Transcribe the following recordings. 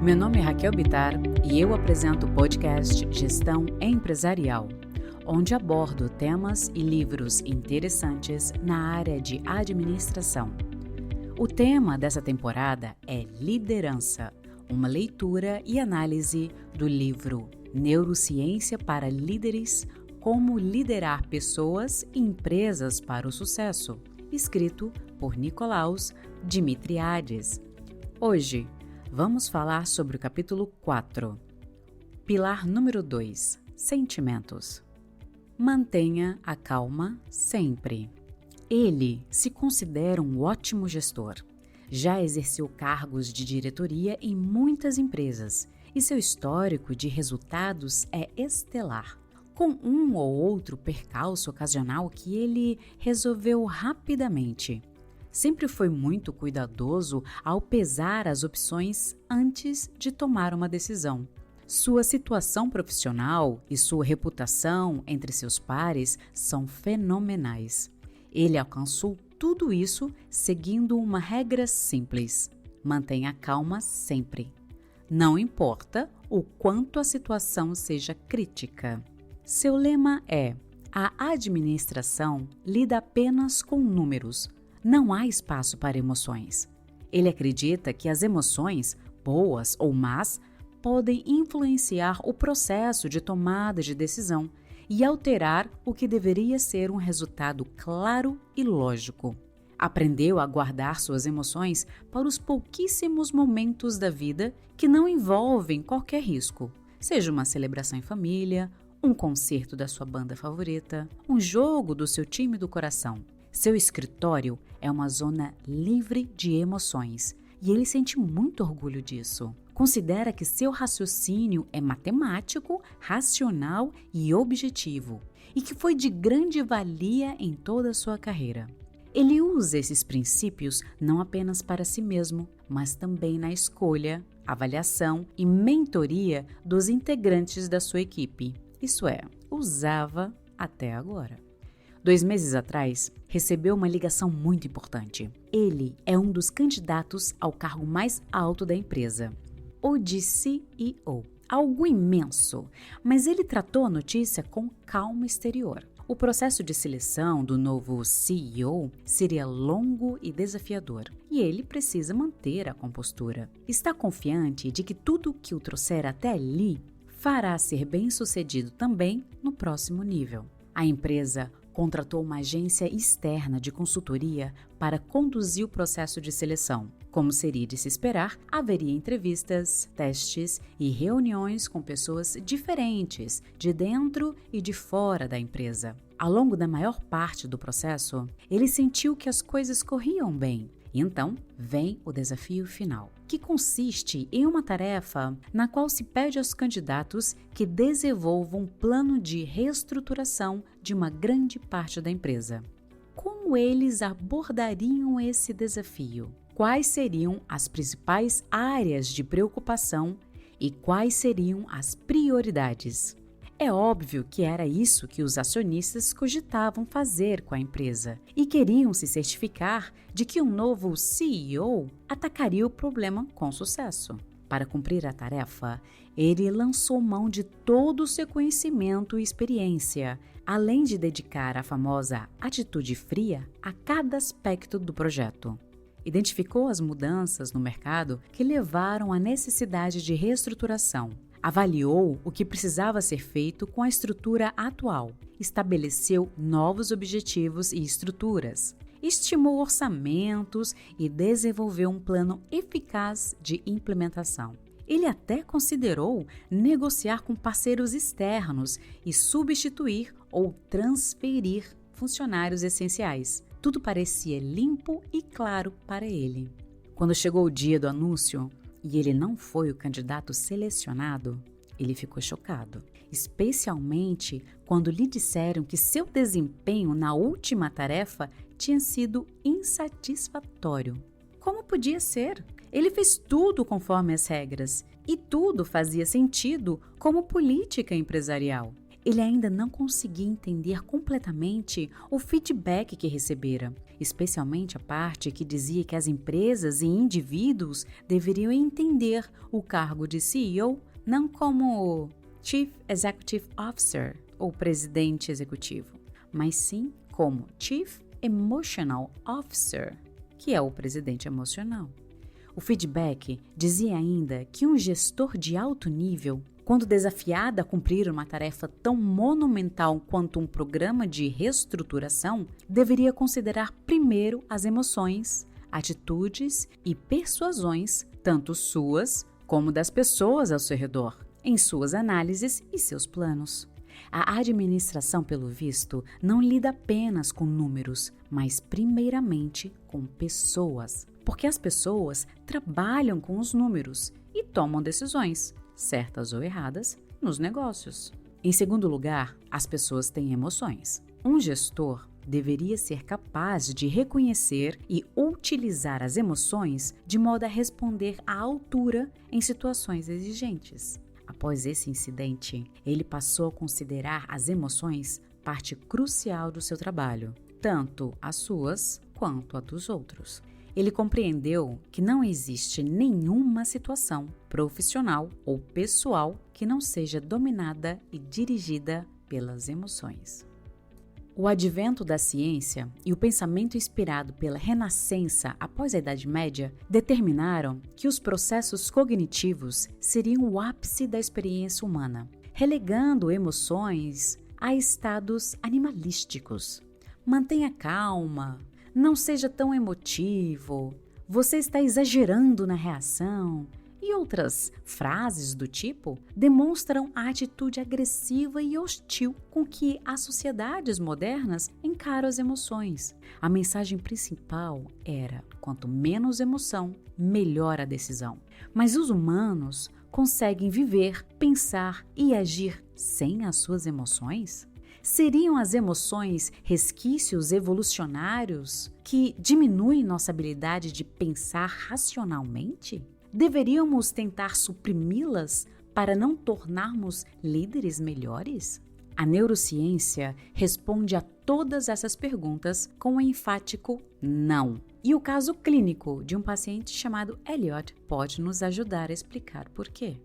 Meu nome é Raquel Bittar e eu apresento o podcast Gestão Empresarial, onde abordo temas e livros interessantes na área de administração. O tema dessa temporada é liderança, uma leitura e análise do livro Neurociência para Líderes: Como Liderar Pessoas e Empresas para o Sucesso, escrito por Nikolaos Dimitriades. Hoje, vamos falar sobre o capítulo 4, pilar número 2, sentimentos. Mantenha a calma sempre. Ele se considera um ótimo gestor. Já exerceu cargos de diretoria em muitas empresas e seu histórico de resultados é estelar, com um ou outro percalço ocasional que ele resolveu rapidamente. Sempre foi muito cuidadoso ao pesar as opções antes de tomar uma decisão. Sua situação profissional e sua reputação entre seus pares são fenomenais. Ele alcançou tudo isso seguindo uma regra simples: mantenha calma sempre. Não importa o quanto a situação seja crítica. Seu lema é: a administração lida apenas com números. Não há espaço para emoções. Ele acredita que as emoções, boas ou más, podem influenciar o processo de tomada de decisão e alterar o que deveria ser um resultado claro e lógico. Aprendeu a guardar suas emoções para os pouquíssimos momentos da vida que não envolvem qualquer risco, seja uma celebração em família, um concerto da sua banda favorita, um jogo do seu time do coração. Seu escritório é uma zona livre de emoções e ele sente muito orgulho disso. Considera que seu raciocínio é matemático, racional e objetivo e que foi de grande valia em toda a sua carreira. Ele usa esses princípios não apenas para si mesmo, mas também na escolha, avaliação e mentoria dos integrantes da sua equipe. Isso é, usava até agora. 2 meses atrás, recebeu uma ligação muito importante. Ele é um dos candidatos ao cargo mais alto da empresa, o de CEO. Algo imenso, mas ele tratou a notícia com calma exterior. O processo de seleção do novo CEO seria longo e desafiador, e ele precisa manter a compostura. Está confiante de que tudo o que o trouxer até ali fará ser bem-sucedido também no próximo nível. A empresa contratou uma agência externa de consultoria para conduzir o processo de seleção. Como seria de se esperar, haveria entrevistas, testes e reuniões com pessoas diferentes de dentro e de fora da empresa. Ao longo da maior parte do processo, ele sentiu que as coisas corriam bem. Então, vem o desafio final, que consiste em uma tarefa na qual se pede aos candidatos que desenvolvam um plano de reestruturação de uma grande parte da empresa. Como eles abordariam esse desafio? Quais seriam as principais áreas de preocupação e quais seriam as prioridades? É óbvio que era isso que os acionistas cogitavam fazer com a empresa e queriam se certificar de que um novo CEO atacaria o problema com sucesso. Para cumprir a tarefa, ele lançou mão de todo o seu conhecimento e experiência, além de dedicar a famosa atitude fria a cada aspecto do projeto. Identificou as mudanças no mercado que levaram à necessidade de reestruturação. Avaliou o que precisava ser feito com a estrutura atual, estabeleceu novos objetivos e estruturas, estimou orçamentos e desenvolveu um plano eficaz de implementação. Ele até considerou negociar com parceiros externos e substituir ou transferir funcionários essenciais. Tudo parecia limpo e claro para ele. Quando chegou o dia do anúncio, e ele não foi o candidato selecionado, ele ficou chocado, especialmente quando lhe disseram que seu desempenho na última tarefa tinha sido insatisfatório. Como podia ser? Ele fez tudo conforme as regras e tudo fazia sentido como política empresarial. ele ainda não conseguia entender completamente o feedback que recebera, especialmente a parte que dizia que as empresas e indivíduos deveriam entender o cargo de CEO não como Chief Executive Officer ou presidente executivo, mas sim como Chief Emotional Officer, que é o presidente emocional. O feedback dizia ainda que um gestor de alto nível, quando desafiado a cumprir uma tarefa tão monumental quanto um programa de reestruturação, deveria considerar primeiro as emoções, atitudes e persuasões, tanto suas como das pessoas ao seu redor, em suas análises e seus planos. A administração, pelo visto, não lida apenas com números, mas primeiramente com pessoas, porque as pessoas trabalham com os números e tomam decisões, certas ou erradas, nos negócios. Em segundo lugar, as pessoas têm emoções. Um gestor deveria ser capaz de reconhecer e utilizar as emoções de modo a responder à altura em situações exigentes. Após esse incidente, ele passou a considerar as emoções parte crucial do seu trabalho, tanto as suas quanto a dos outros. Ele compreendeu que não existe nenhuma situação profissional ou pessoal que não seja dominada e dirigida pelas emoções. O advento da ciência e o pensamento inspirado pela Renascença após a Idade Média determinaram que os processos cognitivos seriam o ápice da experiência humana, relegando emoções a estados animalísticos. Mantenha calma, não seja tão emotivo, você está exagerando na reação. E outras frases do tipo demonstram a atitude agressiva e hostil com que as sociedades modernas encaram as emoções. A mensagem principal era: quanto menos emoção, melhor a decisão. Mas os humanos conseguem viver, pensar e agir sem as suas emoções? Seriam as emoções resquícios evolucionários que diminuem nossa habilidade de pensar racionalmente? Deveríamos tentar suprimi-las para não tornarmos líderes melhores? A neurociência responde a todas essas perguntas com um enfático não. E o caso clínico de um paciente chamado Elliot pode nos ajudar a explicar por quê.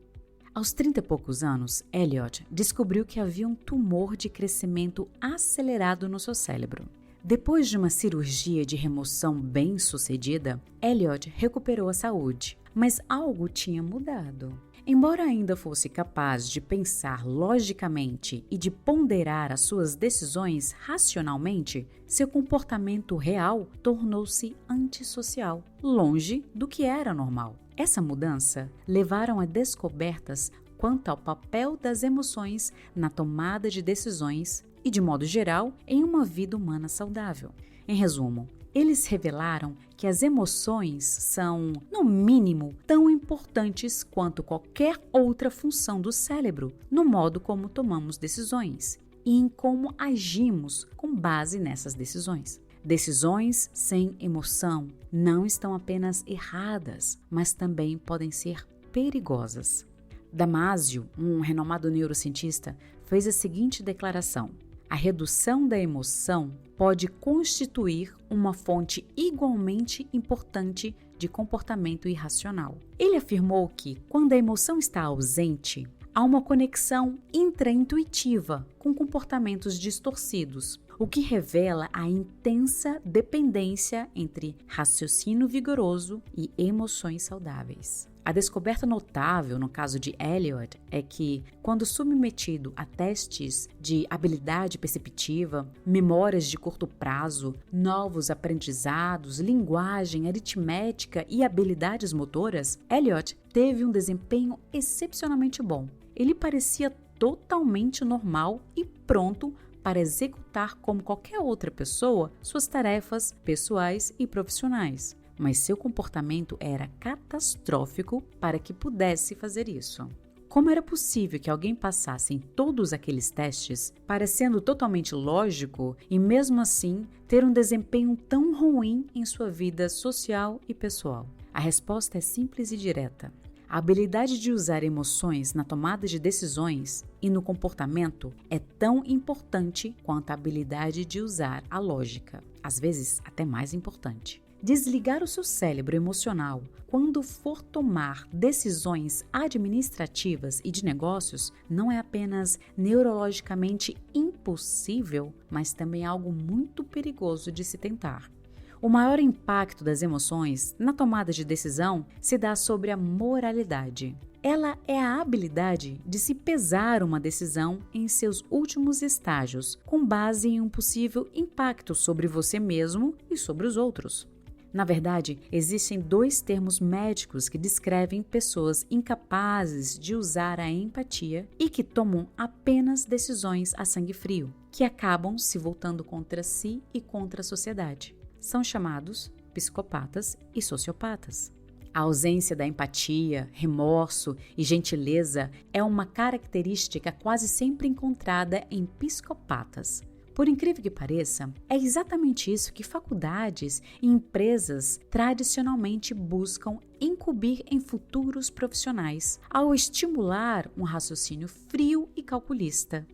Aos 30 e poucos anos, Elliot descobriu que havia um tumor de crescimento acelerado no seu cérebro. Depois de uma cirurgia de remoção bem-sucedida, Elliot recuperou a saúde, mas algo tinha mudado. Embora ainda fosse capaz de pensar logicamente e de ponderar as suas decisões racionalmente, seu comportamento real tornou-se antissocial, longe do que era normal. Essa mudança levaram a descobertas quanto ao papel das emoções na tomada de decisões e, de modo geral, em uma vida humana saudável. Em resumo, eles revelaram que as emoções são, no mínimo, tão importantes quanto qualquer outra função do cérebro no modo como tomamos decisões e em como agimos com base nessas decisões. Decisões sem emoção não estão apenas erradas, mas também podem ser perigosas. Damasio, um renomado neurocientista, fez a seguinte declaração: a redução da emoção pode constituir uma fonte igualmente importante de comportamento irracional. Ele afirmou que, quando a emoção está ausente, há uma conexão intraintuitiva com comportamentos distorcidos, o que revela a intensa dependência entre raciocínio vigoroso e emoções saudáveis. A descoberta notável no caso de Elliot é que, quando submetido a testes de habilidade perceptiva, memórias de curto prazo, novos aprendizados, linguagem, aritmética e habilidades motoras, Elliot teve um desempenho excepcionalmente bom. Ele parecia totalmente normal e pronto para executar como qualquer outra pessoa suas tarefas pessoais e profissionais. Mas seu comportamento era catastrófico para que pudesse fazer isso. Como era possível que alguém passasse em todos aqueles testes, parecendo totalmente lógico, e mesmo assim ter um desempenho tão ruim em sua vida social e pessoal? A resposta é simples e direta. A habilidade de usar emoções na tomada de decisões e no comportamento é tão importante quanto a habilidade de usar a lógica, às vezes até mais importante. Desligar o seu cérebro emocional quando for tomar decisões administrativas e de negócios não é apenas neurologicamente impossível, mas também algo muito perigoso de se tentar. O maior impacto das emoções na tomada de decisão se dá sobre a moralidade. Ela é a habilidade de se pesar uma decisão em seus últimos estágios, com base em um possível impacto sobre você mesmo e sobre os outros. Na verdade, existem 2 termos médicos que descrevem pessoas incapazes de usar a empatia e que tomam apenas decisões a sangue frio, que acabam se voltando contra si e contra a sociedade. São chamados psicopatas e sociopatas. A ausência da empatia, remorso e gentileza é uma característica quase sempre encontrada em psicopatas. Por incrível que pareça, é exatamente isso que faculdades e empresas tradicionalmente buscam incutir em futuros profissionais, ao estimular um raciocínio frio e calculista.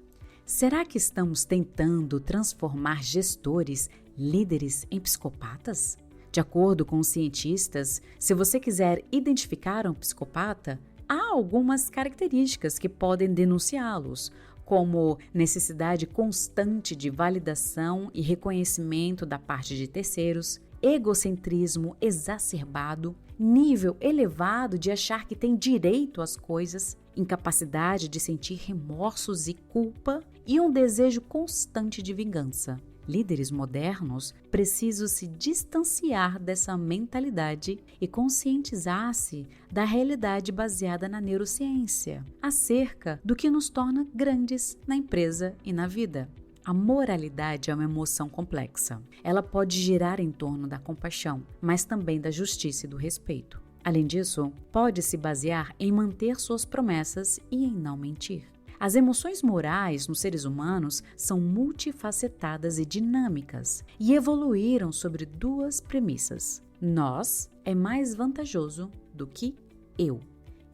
Será que estamos tentando transformar gestores, líderes em psicopatas? De acordo com os cientistas, se você quiser identificar um psicopata, há algumas características que podem denunciá-los, como necessidade constante de validação e reconhecimento da parte de terceiros, egocentrismo exacerbado, nível elevado de achar que tem direito às coisas, incapacidade de sentir remorsos e culpa e um desejo constante de vingança. Líderes modernos precisam se distanciar dessa mentalidade e conscientizar-se da realidade baseada na neurociência, acerca do que nos torna grandes na empresa e na vida. A moralidade é uma emoção complexa. Ela pode girar em torno da compaixão, mas também da justiça e do respeito. Além disso, pode se basear em manter suas promessas e em não mentir. As emoções morais nos seres humanos são multifacetadas e dinâmicas e evoluíram sobre 2 premissas. Nós é mais vantajoso do que eu.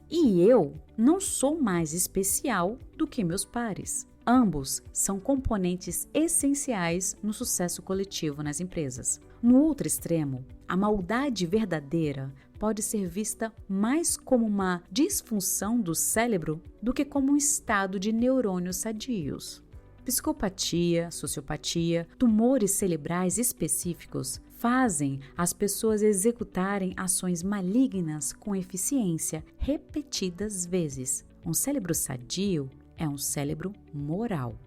E eu não sou mais especial do que meus pares. Ambos são componentes essenciais no sucesso coletivo nas empresas. No outro extremo, a maldade verdadeira pode ser vista mais como uma disfunção do cérebro do que como um estado de neurônios sadios. Psicopatia, sociopatia, tumores cerebrais específicos fazem as pessoas executarem ações malignas com eficiência repetidas vezes. Um cérebro sadio é um cérebro moral.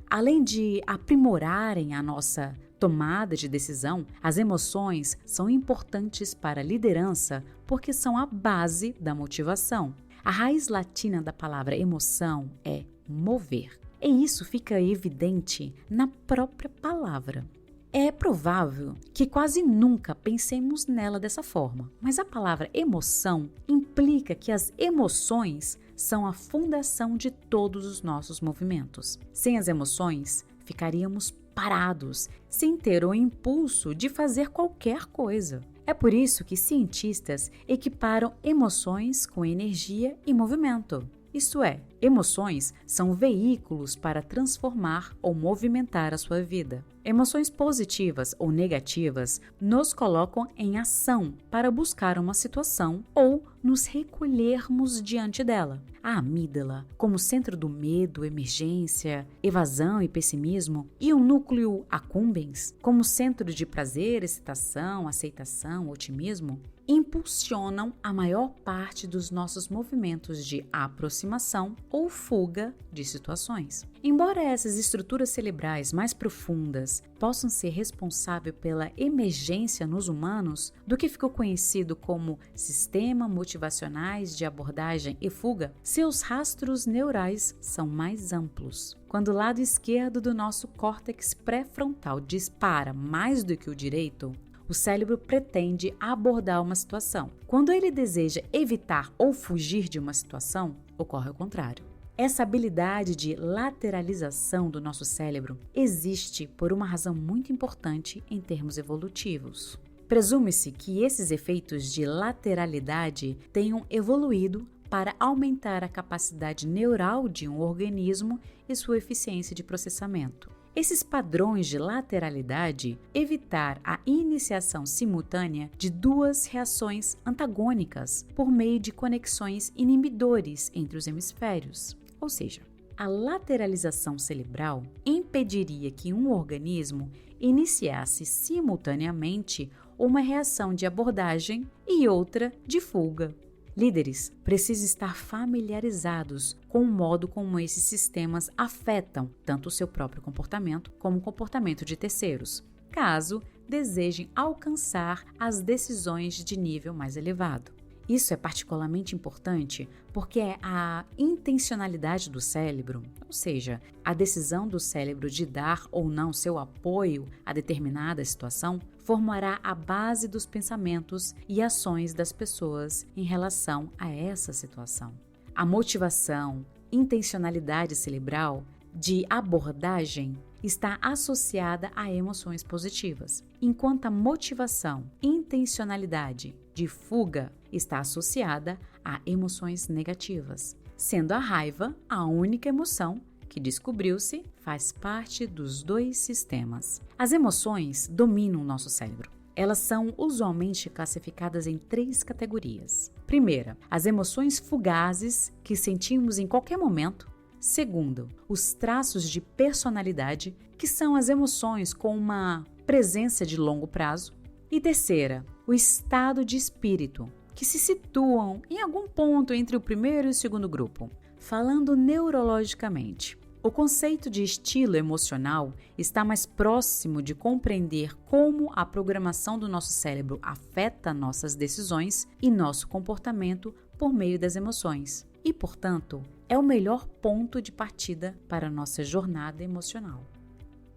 Além de aprimorarem a nossa tomada de decisão, as emoções são importantes para a liderança porque são a base da motivação. A raiz latina da palavra emoção é mover. E isso fica evidente na própria palavra. É provável que quase nunca pensemos nela dessa forma, mas a palavra emoção implica que as emoções são a fundação de todos os nossos movimentos. Sem as emoções, ficaríamos parados, sem ter o impulso de fazer qualquer coisa. É por isso que cientistas equiparam emoções com energia e movimento. Isto é, emoções são veículos para transformar ou movimentar a sua vida. Emoções positivas ou negativas nos colocam em ação para buscar uma situação ou nos recolhermos diante dela. A amígdala, como centro do medo, emergência, evasão e pessimismo, e o núcleo accumbens, como centro de prazer, excitação, aceitação, otimismo, impulsionam a maior parte dos nossos movimentos de aproximação ou fuga de situações. Embora essas estruturas cerebrais mais profundas possam ser responsáveis pela emergência nos humanos do que ficou conhecido como sistema motivacionais de abordagem e fuga, seus rastros neurais são mais amplos. Quando o lado esquerdo do nosso córtex pré-frontal dispara mais do que o direito, o cérebro pretende abordar uma situação. Quando ele deseja evitar ou fugir de uma situação, ocorre o contrário. Essa habilidade de lateralização do nosso cérebro existe por uma razão muito importante em termos evolutivos. Presume-se que esses efeitos de lateralidade tenham evoluído para aumentar a capacidade neural de um organismo e sua eficiência de processamento. Esses padrões de lateralidade evitar a iniciação simultânea de duas reações antagônicas por meio de conexões inibidores entre os hemisférios. Ou seja, a lateralização cerebral impediria que um organismo iniciasse simultaneamente uma reação de abordagem e outra de fuga. Líderes precisam estar familiarizados com o modo como esses sistemas afetam tanto o seu próprio comportamento como o comportamento de terceiros, caso desejem alcançar as decisões de nível mais elevado. Isso é particularmente importante porque a intencionalidade do cérebro, ou seja, a decisão do cérebro de dar ou não seu apoio a determinada situação, formará a base dos pensamentos e ações das pessoas em relação a essa situação. A motivação, intencionalidade cerebral de abordagem está associada a emoções positivas, enquanto a motivação, intencionalidade de fuga está associada a emoções negativas, sendo a raiva a única emoção que descobriu-se faz parte dos dois sistemas. As emoções dominam o nosso cérebro. Elas são usualmente classificadas em 3 categorias. Primeira, as emoções fugazes que sentimos em qualquer momento. Segundo, os traços de personalidade, que são as emoções com uma presença de longo prazo. E terceira, o estado de espírito, que se situam em algum ponto entre o primeiro e o segundo grupo. Falando neurologicamente, o conceito de estilo emocional está mais próximo de compreender como a programação do nosso cérebro afeta nossas decisões e nosso comportamento por meio das emoções. E, portanto, é o melhor ponto de partida para a nossa jornada emocional.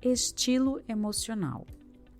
Estilo emocional.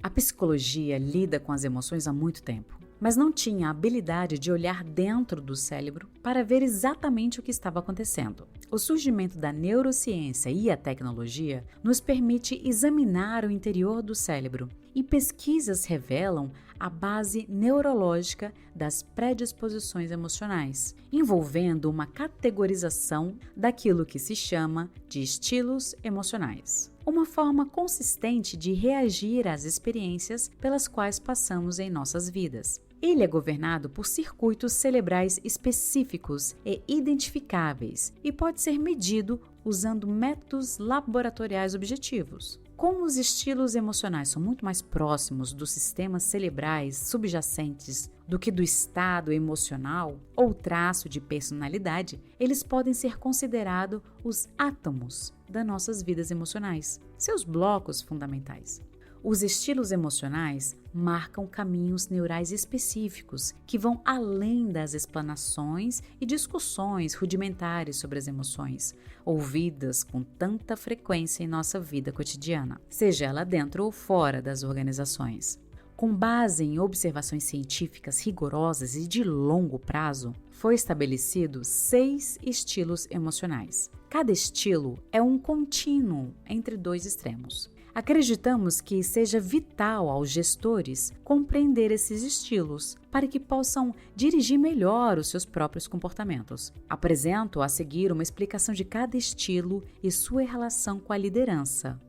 A psicologia lida com as emoções há muito tempo, mas não tinha a habilidade de olhar dentro do cérebro para ver exatamente o que estava acontecendo. O surgimento da neurociência e a tecnologia nos permite examinar o interior do cérebro, e pesquisas revelam a base neurológica das predisposições emocionais, envolvendo uma categorização daquilo que se chama de estilos emocionais. Uma forma consistente de reagir às experiências pelas quais passamos em nossas vidas. Ele é governado por circuitos cerebrais específicos e identificáveis e pode ser medido usando métodos laboratoriais objetivos. Como os estilos emocionais são muito mais próximos dos sistemas cerebrais subjacentes do que do estado emocional ou traço de personalidade, eles podem ser considerados os átomos das nossas vidas emocionais, seus blocos fundamentais. Os estilos emocionais marcam caminhos neurais específicos que vão além das explanações e discussões rudimentares sobre as emoções, ouvidas com tanta frequência em nossa vida cotidiana, seja ela dentro ou fora das organizações. Com base em observações científicas rigorosas e de longo prazo, foi estabelecido 6 estilos emocionais. Cada estilo é um contínuo entre 2 extremos. Acreditamos que seja vital aos gestores compreender esses estilos para que possam dirigir melhor os seus próprios comportamentos. Apresento a seguir uma explicação de cada estilo e sua relação com a liderança.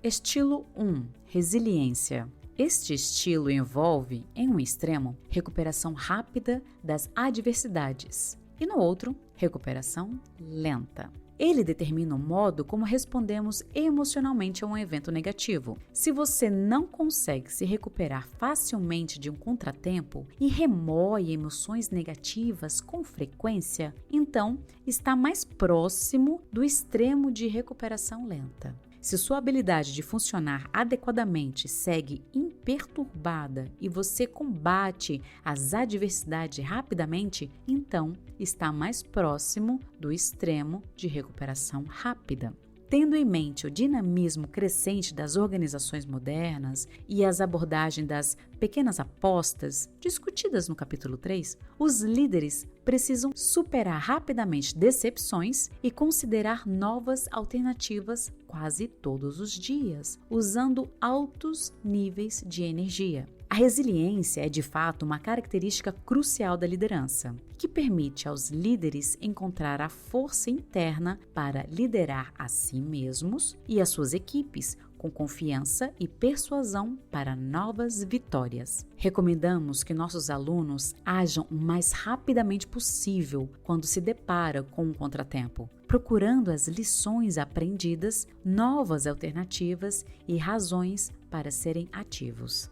Estilo 1. Resiliência. Este estilo envolve, em um extremo, recuperação rápida das adversidades e no outro, recuperação lenta. Ele determina o modo como respondemos emocionalmente a um evento negativo. Se você não consegue se recuperar facilmente de um contratempo e remoe emoções negativas com frequência, então está mais próximo do extremo de recuperação lenta. Se sua habilidade de funcionar adequadamente segue imperturbada e você combate as adversidades rapidamente, então está mais próximo do extremo de recuperação rápida. Tendo em mente o dinamismo crescente das organizações modernas e as abordagens das pequenas apostas, discutidas no capítulo 3, os líderes precisam superar rapidamente decepções e considerar novas alternativas quase todos os dias, usando altos níveis de energia. A resiliência é, de fato, uma característica crucial da liderança, que permite aos líderes encontrar a força interna para liderar a si mesmos e as suas equipes com confiança e persuasão para novas vitórias. Recomendamos que nossos alunos ajam o mais rapidamente possível quando se depara com um contratempo, procurando as lições aprendidas, novas alternativas e razões para serem ativos.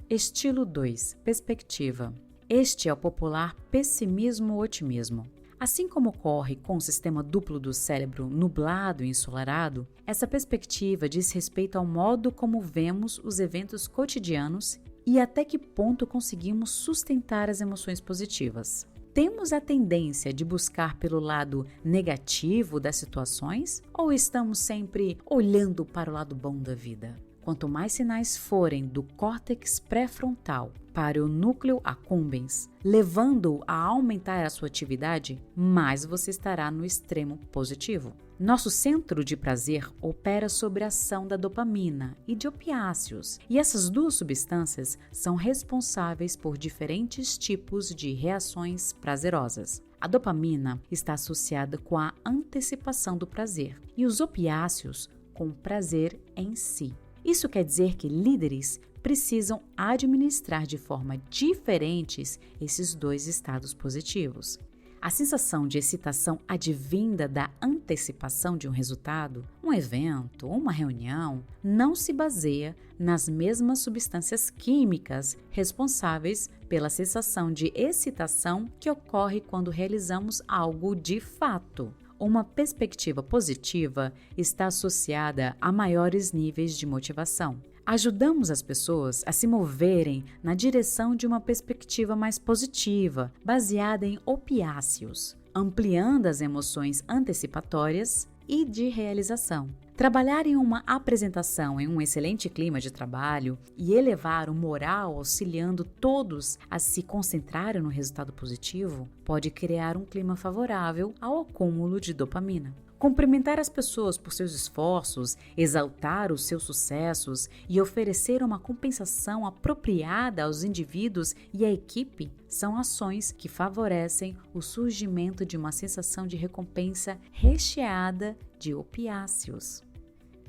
Estilo 2. Perspectiva. Este é o popular pessimismo-otimismo. Assim como ocorre com o sistema duplo do cérebro nublado e ensolarado, essa perspectiva diz respeito ao modo como vemos os eventos cotidianos e até que ponto conseguimos sustentar as emoções positivas. Temos a tendência de buscar pelo lado negativo das situações ou estamos sempre olhando para o lado bom da vida? Quanto mais sinais forem do córtex pré-frontal para o núcleo accumbens, levando-o a aumentar a sua atividade, mais você estará no extremo positivo. Nosso centro de prazer opera sobre a ação da dopamina e de opiáceos, e essas duas substâncias são responsáveis por diferentes tipos de reações prazerosas. A dopamina está associada com a antecipação do prazer e os opiáceos com o prazer em si. Isso quer dizer que líderes precisam administrar de forma diferentes esses dois estados positivos. A sensação de excitação advinda da antecipação de um resultado, um evento ou uma reunião, não se baseia nas mesmas substâncias químicas responsáveis pela sensação de excitação que ocorre quando realizamos algo de fato. Uma perspectiva positiva está associada a maiores níveis de motivação. Ajudamos as pessoas a se moverem na direção de uma perspectiva mais positiva, baseada em opiáceos, ampliando as emoções antecipatórias e de realização. Trabalhar em uma apresentação em um excelente clima de trabalho e elevar o moral auxiliando todos a se concentrarem no resultado positivo pode criar um clima favorável ao acúmulo de dopamina. Cumprimentar as pessoas por seus esforços, exaltar os seus sucessos e oferecer uma compensação apropriada aos indivíduos e à equipe são ações que favorecem o surgimento de uma sensação de recompensa recheada de opiáceos.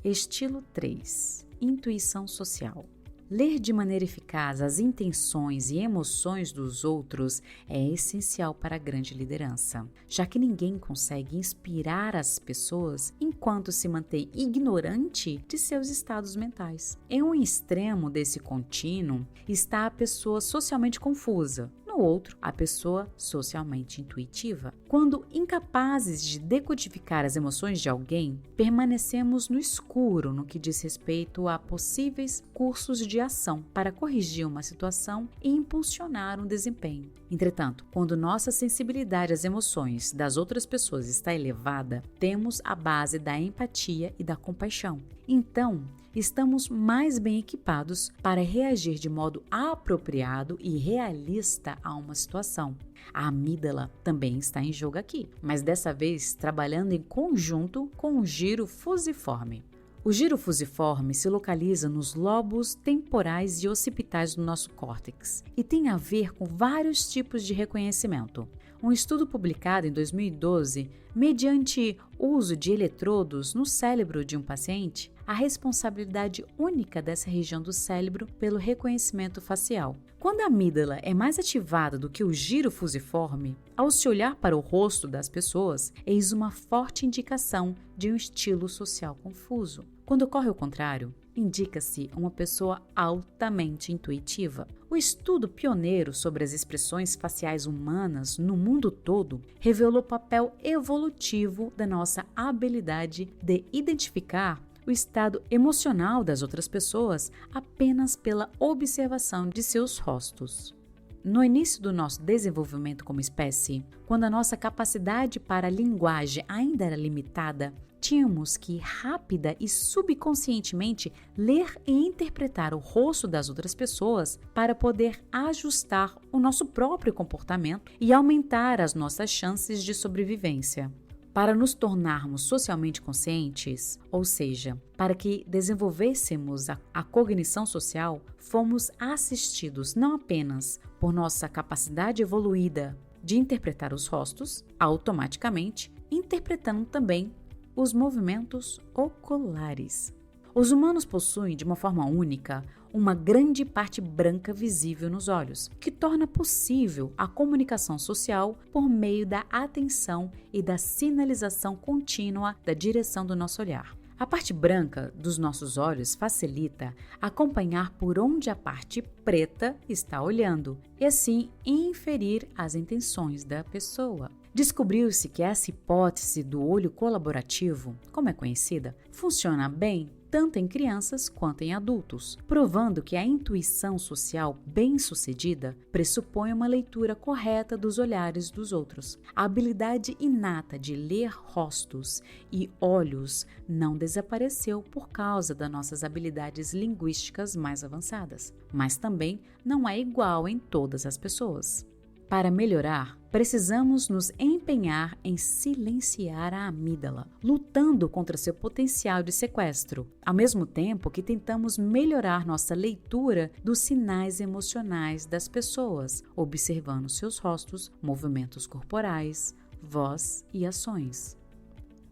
Estilo 3. Intuição social. Ler de maneira eficaz as intenções e emoções dos outros é essencial para a grande liderança, já que ninguém consegue inspirar as pessoas enquanto se mantém ignorante de seus estados mentais. Em um extremo desse contínuo está a pessoa socialmente confusa, no outro, a pessoa socialmente intuitiva. Quando incapazes de decodificar as emoções de alguém, permanecemos no escuro no que diz respeito a possíveis cursos de ação para corrigir uma situação e impulsionar um desempenho. Entretanto, quando nossa sensibilidade às emoções das outras pessoas está elevada, temos a base da empatia e da compaixão. Então, estamos mais bem equipados para reagir de modo apropriado e realista a uma situação. A amígdala também está em jogo aqui, mas dessa vez trabalhando em conjunto com o giro fusiforme. O giro fusiforme se localiza nos lobos temporais e occipitais do nosso córtex e tem a ver com vários tipos de reconhecimento. Um estudo publicado em 2012, mediante uso de eletrodos no cérebro de um paciente, a responsabilidade única dessa região do cérebro pelo reconhecimento facial. Quando a amígdala é mais ativada do que o giro fusiforme, ao se olhar para o rosto das pessoas, eis uma forte indicação de um estilo social confuso. Quando ocorre o contrário, indica-se uma pessoa altamente intuitiva. O estudo pioneiro sobre as expressões faciais humanas no mundo todo revelou o papel evolutivo da nossa habilidade de identificar o estado emocional das outras pessoas apenas pela observação de seus rostos. No início do nosso desenvolvimento como espécie, quando a nossa capacidade para a linguagem ainda era limitada, tínhamos que rápida e subconscientemente ler e interpretar o rosto das outras pessoas para poder ajustar o nosso próprio comportamento e aumentar as nossas chances de sobrevivência. Para nos tornarmos socialmente conscientes, ou seja, para que desenvolvêssemos a cognição social, fomos assistidos não apenas por nossa capacidade evoluída de interpretar os rostos, automaticamente interpretando também os movimentos oculares. Os humanos possuem, de uma forma única, uma grande parte branca visível nos olhos, que torna possível a comunicação social por meio da atenção e da sinalização contínua da direção do nosso olhar. A parte branca dos nossos olhos facilita acompanhar por onde a parte preta está olhando e assim inferir as intenções da pessoa. Descobriu-se que essa hipótese do olho colaborativo, como é conhecida, funciona bem tanto em crianças quanto em adultos, provando que a intuição social bem-sucedida pressupõe uma leitura correta dos olhares dos outros. A habilidade inata de ler rostos e olhos não desapareceu por causa das nossas habilidades linguísticas mais avançadas, mas também não é igual em todas as pessoas. Para melhorar, precisamos nos empenhar em silenciar a amígdala, lutando contra seu potencial de sequestro, ao mesmo tempo que tentamos melhorar nossa leitura dos sinais emocionais das pessoas, observando seus rostos, movimentos corporais, voz e ações.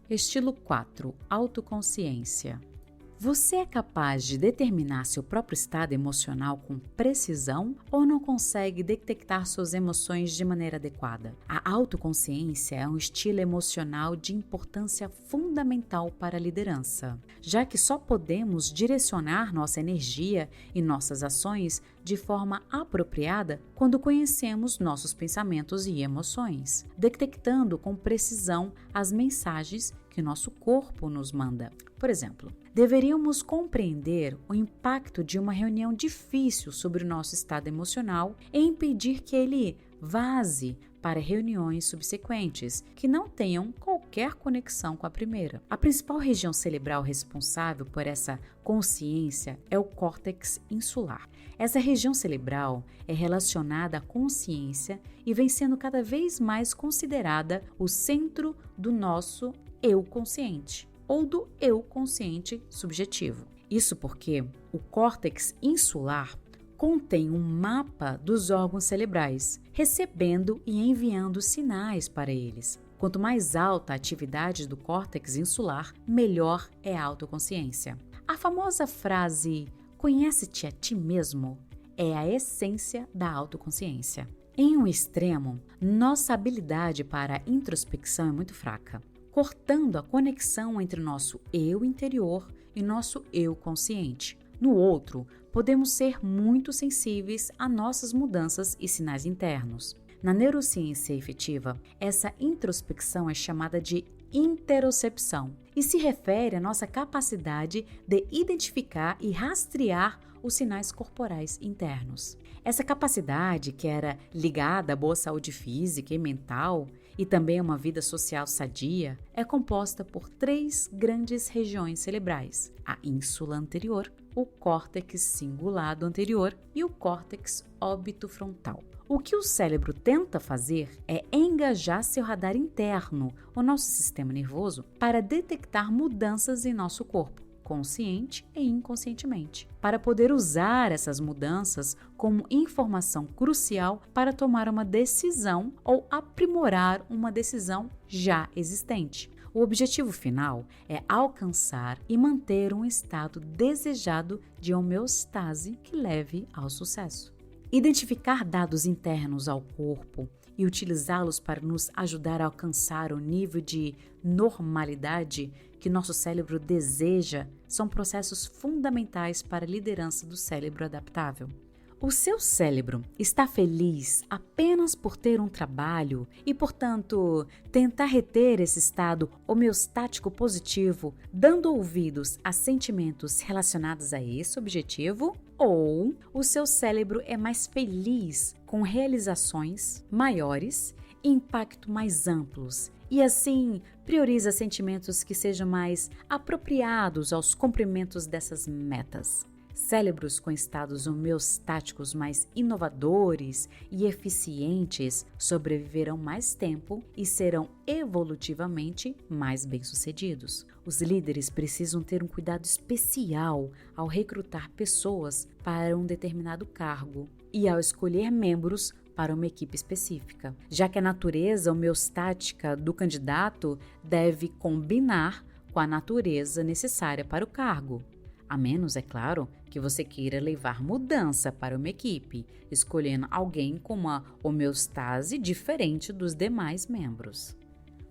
Estilo 4. Autoconsciência. Você é capaz de determinar seu próprio estado emocional com precisão ou não consegue detectar suas emoções de maneira adequada? A autoconsciência é um estilo emocional de importância fundamental para a liderança, já que só podemos direcionar nossa energia e nossas ações de forma apropriada quando conhecemos nossos pensamentos e emoções, detectando com precisão as mensagens que nosso corpo nos manda. Por exemplo, deveríamos compreender o impacto de uma reunião difícil sobre o nosso estado emocional e impedir que ele vaze para reuniões subsequentes que não tenham qualquer conexão com a primeira. A principal região cerebral responsável por essa consciência é o córtex insular. Essa região cerebral é relacionada à consciência e vem sendo cada vez mais considerada o centro do nosso eu consciente ou do eu consciente subjetivo. Isso porque o córtex insular contém um mapa dos órgãos cerebrais, recebendo e enviando sinais para eles. Quanto mais alta a atividade do córtex insular, melhor é a autoconsciência. A famosa frase "conhece-te a ti mesmo" é a essência da autoconsciência. Em um extremo, nossa habilidade para a introspecção é muito fraca, cortando a conexão entre nosso eu interior e nosso eu consciente. No outro, podemos ser muito sensíveis a nossas mudanças e sinais internos. Na neurociência efetiva, essa introspecção é chamada de interocepção e se refere à nossa capacidade de identificar e rastrear os sinais corporais internos. Essa capacidade, que era ligada à boa saúde física e mental e também a uma vida social sadia, é composta por 3 grandes regiões cerebrais: a ínsula anterior, o córtex cingulado anterior e o córtex óbito-frontal. O que o cérebro tenta fazer é engajar seu radar interno, o nosso sistema nervoso, para detectar mudanças em nosso corpo, consciente e inconscientemente, para poder usar essas mudanças como informação crucial para tomar uma decisão ou aprimorar uma decisão já existente. O objetivo final é alcançar e manter um estado desejado de homeostase que leve ao sucesso. Identificar dados internos ao corpo e utilizá-los para nos ajudar a alcançar o nível de normalidade que nosso cérebro deseja são processos fundamentais para a liderança do cérebro adaptável. O seu cérebro está feliz apenas por ter um trabalho e, portanto, tentar reter esse estado homeostático positivo, dando ouvidos a sentimentos relacionados a esse objetivo? Ou o seu cérebro é mais feliz com realizações maiores e impacto mais amplos e, assim, prioriza sentimentos que sejam mais apropriados aos cumprimentos dessas metas? Cérebros com estados homeostáticos mais inovadores e eficientes sobreviverão mais tempo e serão evolutivamente mais bem-sucedidos. Os líderes precisam ter um cuidado especial ao recrutar pessoas para um determinado cargo e ao escolher membros para uma equipe específica, já que a natureza homeostática do candidato deve combinar com a natureza necessária para o cargo. A menos, é claro, que você queira levar mudança para uma equipe, escolhendo alguém com uma homeostase diferente dos demais membros.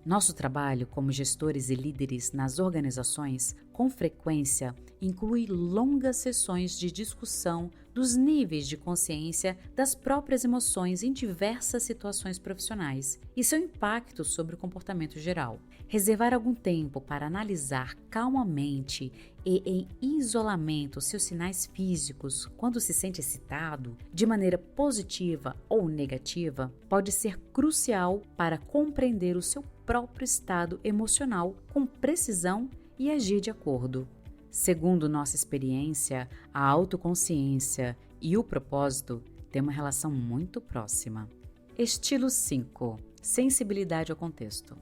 Nosso trabalho como gestores e líderes nas organizações, com frequência, inclui longas sessões de discussão dos níveis de consciência das próprias emoções em diversas situações profissionais e seu impacto sobre o comportamento geral. Reservar algum tempo para analisar calmamente e em isolamento seus sinais físicos quando se sente excitado, de maneira positiva ou negativa, pode ser crucial para compreender o seu próprio estado emocional com precisão e agir de acordo. Segundo nossa experiência, a autoconsciência e o propósito têm uma relação muito próxima. Estilo 5. Sensibilidade ao contexto.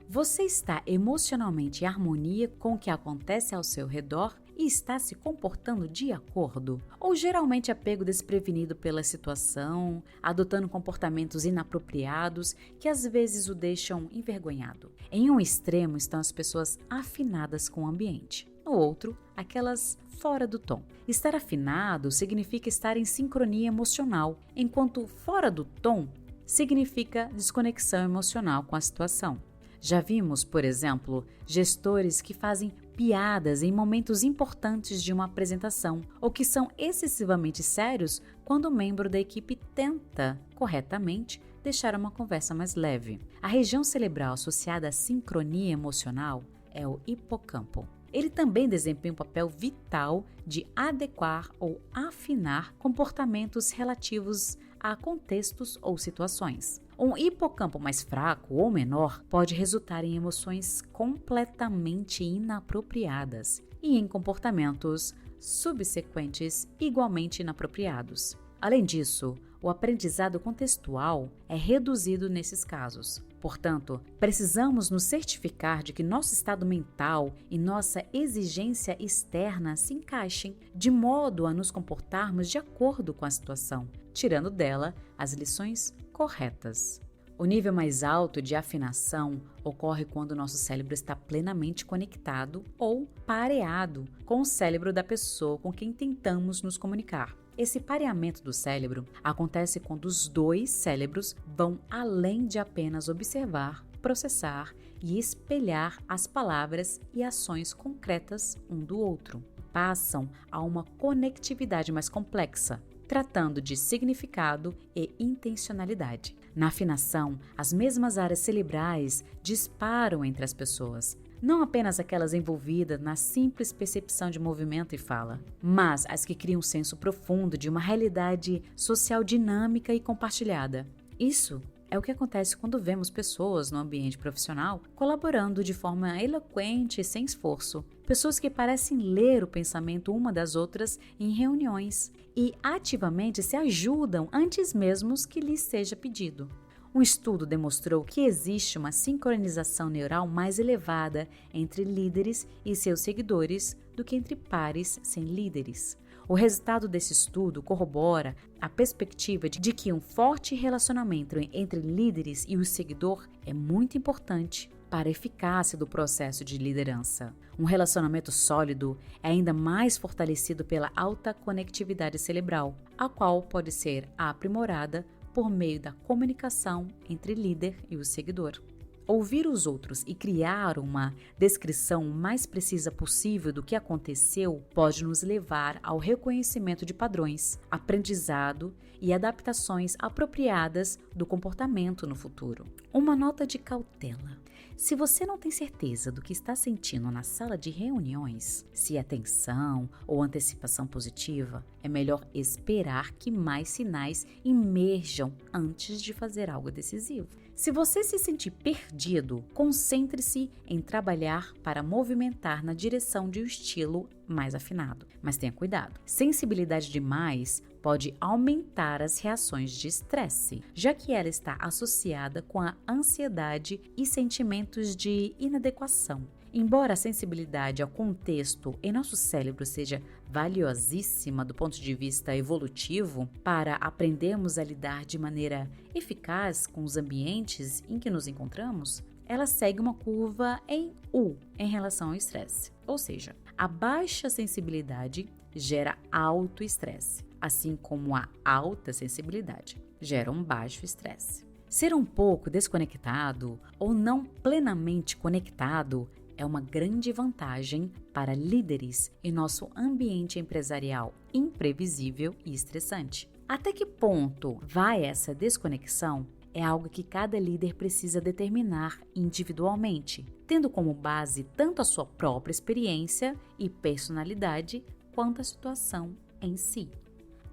Você está emocionalmente em harmonia com o que acontece ao seu redor e está se comportando de acordo? Ou geralmente é pego desprevenido pela situação, adotando comportamentos inapropriados que às vezes o deixam envergonhado? Em um extremo estão as pessoas afinadas com o ambiente. No outro, aquelas fora do tom. Estar afinado significa estar em sincronia emocional, enquanto fora do tom significa desconexão emocional com a situação. Já vimos, por exemplo, gestores que fazem piadas em momentos importantes de uma apresentação ou que são excessivamente sérios quando o membro da equipe tenta, corretamente, deixar uma conversa mais leve. A região cerebral associada à sincronia emocional é o hipocampo. Ele também desempenha um papel vital de adequar ou afinar comportamentos relativos a contextos ou situações. Um hipocampo mais fraco ou menor pode resultar em emoções completamente inapropriadas e em comportamentos subsequentes igualmente inapropriados. Além disso, o aprendizado contextual é reduzido nesses casos. Portanto, precisamos nos certificar de que nosso estado mental e nossa exigência externa se encaixem, de modo a nos comportarmos de acordo com a situação, tirando dela as lições corretas. O nível mais alto de afinação ocorre quando nosso cérebro está plenamente conectado ou pareado com o cérebro da pessoa com quem tentamos nos comunicar. Esse pareamento do cérebro acontece quando os dois cérebros vão além de apenas observar, processar e espelhar as palavras e ações concretas um do outro. Passam a uma conectividade mais complexa, tratando de significado e intencionalidade. Na afinação, as mesmas áreas cerebrais disparam entre as pessoas, não apenas aquelas envolvidas na simples percepção de movimento e fala, mas as que criam um senso profundo de uma realidade social dinâmica e compartilhada. Isso é o que acontece quando vemos pessoas no ambiente profissional colaborando de forma eloquente e sem esforço. Pessoas que parecem ler o pensamento uma das outras em reuniões e ativamente se ajudam antes mesmo que lhes seja pedido. Um estudo demonstrou que existe uma sincronização neural mais elevada entre líderes e seus seguidores do que entre pares sem líderes. O resultado desse estudo corrobora a perspectiva de que um forte relacionamento entre líderes e o seguidor é muito importante para a eficácia do processo de liderança. Um relacionamento sólido é ainda mais fortalecido pela alta conectividade cerebral, a qual pode ser aprimorada por meio da comunicação entre líder e o seguidor. Ouvir os outros e criar uma descrição mais precisa possível do que aconteceu pode nos levar ao reconhecimento de padrões, aprendizado e adaptações apropriadas do comportamento no futuro. Uma nota de cautela. Se você não tem certeza do que está sentindo na sala de reuniões, se é tensão ou antecipação positiva, é melhor esperar que mais sinais emerjam antes de fazer algo decisivo. Se você se sentir perdido, concentre-se em trabalhar para movimentar na direção de um estilo mais afinado. Mas tenha cuidado. Sensibilidade demais pode aumentar as reações de estresse, já que ela está associada com a ansiedade e sentimentos de inadequação. Embora a sensibilidade ao contexto em nosso cérebro seja valiosíssima do ponto de vista evolutivo para aprendermos a lidar de maneira eficaz com os ambientes em que nos encontramos, ela segue uma curva em U em relação ao estresse. Ou seja, a baixa sensibilidade gera alto estresse, assim como a alta sensibilidade gera um baixo estresse. Ser um pouco desconectado ou não plenamente conectado é uma grande vantagem para líderes em nosso ambiente empresarial imprevisível e estressante. Até que ponto vai essa desconexão? É algo que cada líder precisa determinar individualmente, tendo como base tanto a sua própria experiência e personalidade quanto a situação em si.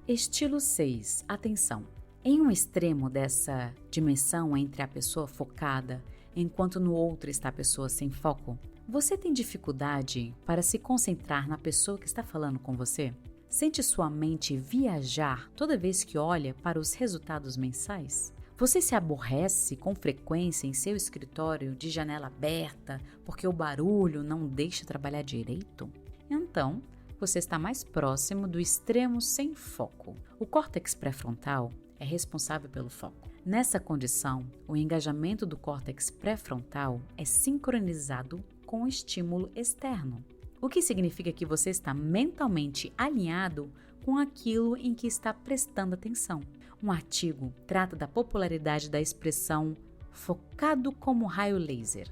Estilo 6. Atenção. Em um extremo dessa dimensão entre a pessoa focada, enquanto no outro está a pessoa sem foco, você tem dificuldade para se concentrar na pessoa que está falando com você? Sente sua mente viajar toda vez que olha para os resultados mensais? Você se aborrece com frequência em seu escritório de janela aberta porque o barulho não deixa trabalhar direito? Então, você está mais próximo do extremo sem foco. O córtex pré-frontal é responsável pelo foco. Nessa condição, o engajamento do córtex pré-frontal é sincronizado com o estímulo externo, o que significa que você está mentalmente alinhado com aquilo em que está prestando atenção. Um artigo trata da popularidade da expressão focado como raio laser.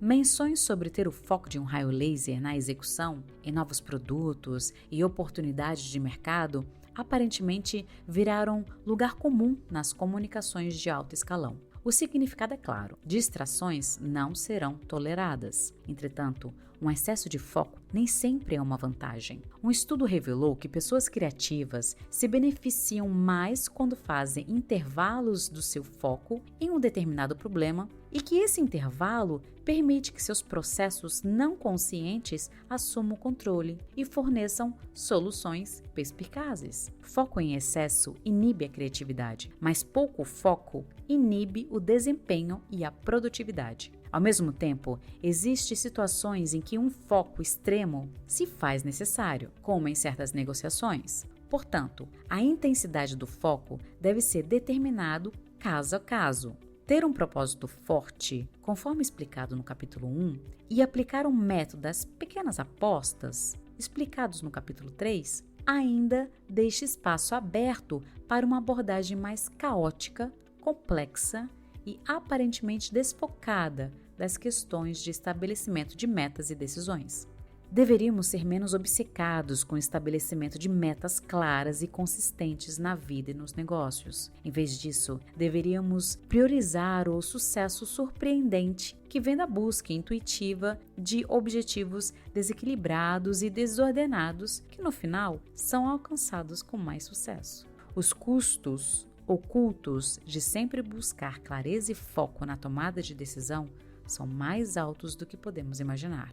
Menções sobre ter o foco de um raio laser na execução, em novos produtos e oportunidades de mercado aparentemente viraram lugar comum nas comunicações de alto escalão. O significado é claro: distrações não serão toleradas. Entretanto, um excesso de foco nem sempre é uma vantagem. Um estudo revelou que pessoas criativas se beneficiam mais quando fazem intervalos do seu foco em um determinado problema e que esse intervalo permite que seus processos não conscientes assumam o controle e forneçam soluções perspicazes. Foco em excesso inibe a criatividade, mas pouco foco inibe o desempenho e a produtividade. Ao mesmo tempo, existem situações em que um foco extremo se faz necessário, como em certas negociações. Portanto, a intensidade do foco deve ser determinado caso a caso. Ter um propósito forte, conforme explicado no capítulo 1, e aplicar um método das pequenas apostas, explicados no capítulo 3, ainda deixa espaço aberto para uma abordagem mais caótica, complexa e aparentemente desfocada das questões de estabelecimento de metas e decisões. Deveríamos ser menos obcecados com o estabelecimento de metas claras e consistentes na vida e nos negócios. Em vez disso, deveríamos priorizar o sucesso surpreendente que vem da busca intuitiva de objetivos desequilibrados e desordenados que, no final, são alcançados com mais sucesso. Os custos ocultos de sempre buscar clareza e foco na tomada de decisão são mais altos do que podemos imaginar.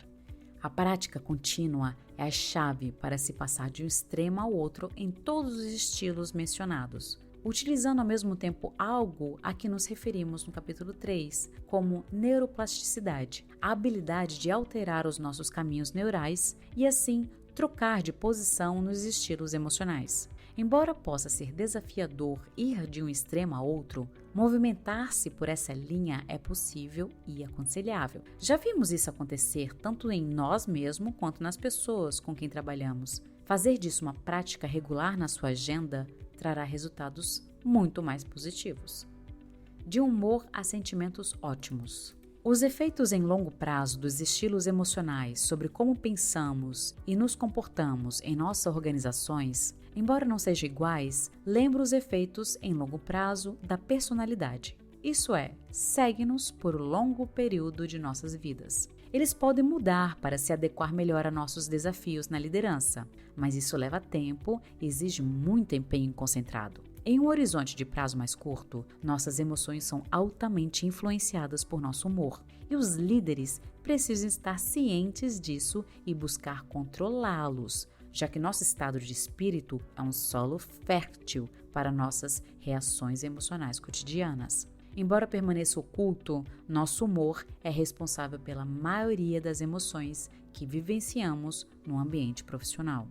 A prática contínua é a chave para se passar de um extremo ao outro em todos os estilos mencionados, utilizando ao mesmo tempo algo a que nos referimos no capítulo 3, como neuroplasticidade, a habilidade de alterar os nossos caminhos neurais e assim trocar de posição nos estilos emocionais. Embora possa ser desafiador ir de um extremo a outro, movimentar-se por essa linha é possível e aconselhável. Já vimos isso acontecer tanto em nós mesmos quanto nas pessoas com quem trabalhamos. Fazer disso uma prática regular na sua agenda trará resultados muito mais positivos. De humor a sentimentos ótimos. Os efeitos em longo prazo dos estilos emocionais sobre como pensamos e nos comportamos em nossas organizações, embora não sejam iguais, lembram os efeitos em longo prazo da personalidade. Isso é, segue-nos por um longo período de nossas vidas. Eles podem mudar para se adequar melhor a nossos desafios na liderança, mas isso leva tempo e exige muito empenho concentrado. Em um horizonte de prazo mais curto, nossas emoções são altamente influenciadas por nosso humor, e os líderes precisam estar cientes disso e buscar controlá-los, já que nosso estado de espírito é um solo fértil para nossas reações emocionais cotidianas. Embora permaneça oculto, nosso humor é responsável pela maioria das emoções que vivenciamos no ambiente profissional.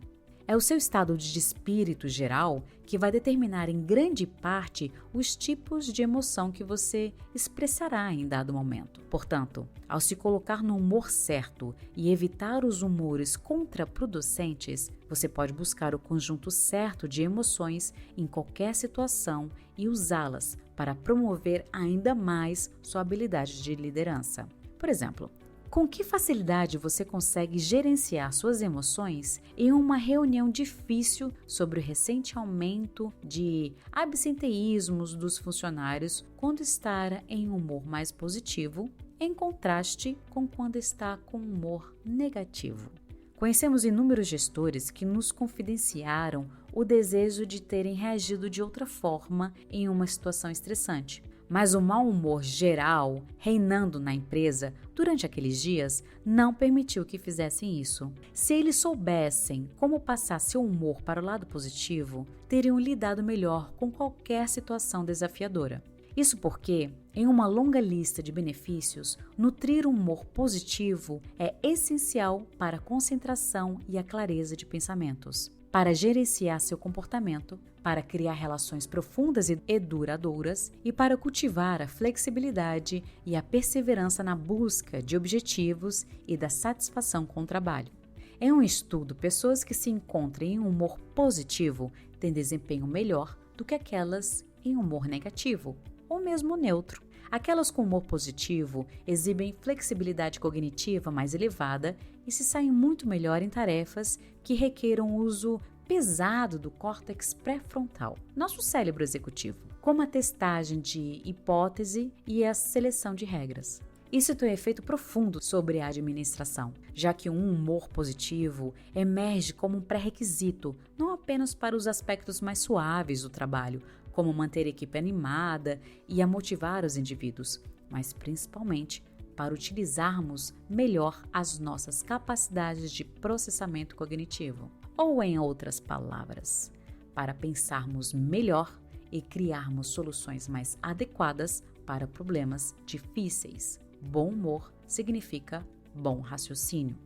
É o seu estado de espírito geral que vai determinar em grande parte os tipos de emoção que você expressará em dado momento. Portanto, ao se colocar no humor certo e evitar os humores contraproducentes, você pode buscar o conjunto certo de emoções em qualquer situação e usá-las para promover ainda mais sua habilidade de liderança. Por exemplo, com que facilidade você consegue gerenciar suas emoções em uma reunião difícil sobre o recente aumento de absenteísmos dos funcionários quando está em humor mais positivo, em contraste com quando está com humor negativo? Conhecemos inúmeros gestores que nos confidenciaram o desejo de terem reagido de outra forma em uma situação estressante. Mas o mau humor geral reinando na empresa durante aqueles dias não permitiu que fizessem isso. Se eles soubessem como passar seu humor para o lado positivo, teriam lidado melhor com qualquer situação desafiadora. Isso porque, em uma longa lista de benefícios, nutrir um humor positivo é essencial para a concentração e a clareza de pensamentos, para gerenciar seu comportamento, para criar relações profundas e duradouras e para cultivar a flexibilidade e a perseverança na busca de objetivos e da satisfação com o trabalho. Em um estudo, pessoas que se encontram em um humor positivo têm desempenho melhor do que aquelas em humor negativo, ou mesmo neutro. Aquelas com humor positivo exibem flexibilidade cognitiva mais elevada e se saem muito melhor em tarefas que requeram uso pesado do córtex pré-frontal, nosso cérebro executivo, como a testagem de hipótese e a seleção de regras. Isso tem um efeito profundo sobre a administração, já que um humor positivo emerge como um pré-requisito, não apenas para os aspectos mais suaves do trabalho, como manter a equipe animada e a motivar os indivíduos, mas principalmente para utilizarmos melhor as nossas capacidades de processamento cognitivo. Ou, em outras palavras, para pensarmos melhor e criarmos soluções mais adequadas para problemas difíceis. Bom humor significa bom raciocínio.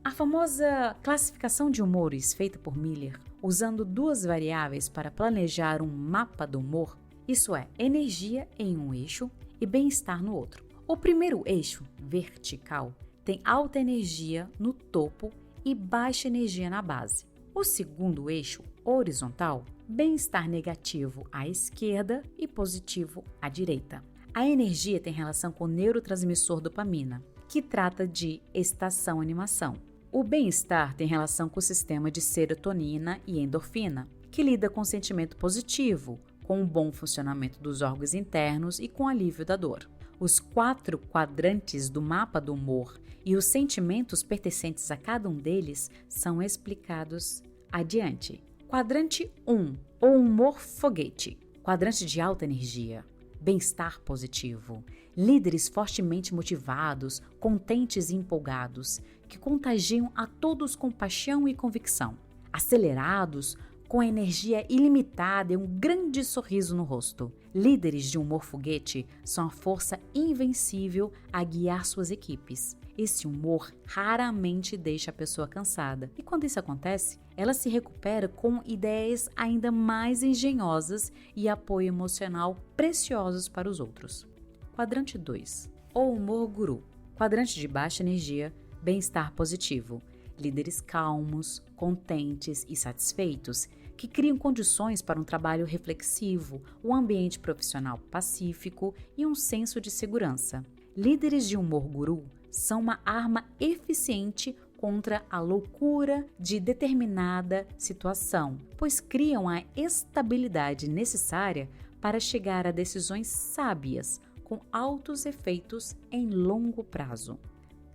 A famosa classificação de humores feita por Miller, usando duas variáveis para planejar um mapa do humor, isso é, energia em um eixo e bem-estar no outro. O primeiro eixo, vertical, tem alta energia no topo e baixa energia na base. O segundo eixo, horizontal, bem-estar negativo à esquerda e positivo à direita. A energia tem relação com o neurotransmissor dopamina, que trata de estação-animação. O bem-estar tem relação com o sistema de serotonina e endorfina, que lida com o sentimento positivo, com o bom funcionamento dos órgãos internos e com o alívio da dor. Os 4 quadrantes do mapa do humor e os sentimentos pertencentes a cada um deles são explicados adiante. Quadrante 1, ou humor foguete, quadrante de alta energia. Bem-estar positivo, líderes fortemente motivados, contentes e empolgados, que contagiam a todos com paixão e convicção, acelerados, com energia ilimitada e um grande sorriso no rosto. Líderes de humor foguete são a força invencível a guiar suas equipes. Esse humor raramente deixa a pessoa cansada, e quando isso acontece, ela se recupera com ideias ainda mais engenhosas e apoio emocional preciosos para os outros. Quadrante 2, ou humor guru. Quadrante de baixa energia, bem-estar positivo. Líderes calmos, contentes e satisfeitos, que criam condições para um trabalho reflexivo, um ambiente profissional pacífico e um senso de segurança. Líderes de humor guru são uma arma eficiente contra a loucura de determinada situação, pois criam a estabilidade necessária para chegar a decisões sábias, com altos efeitos em longo prazo.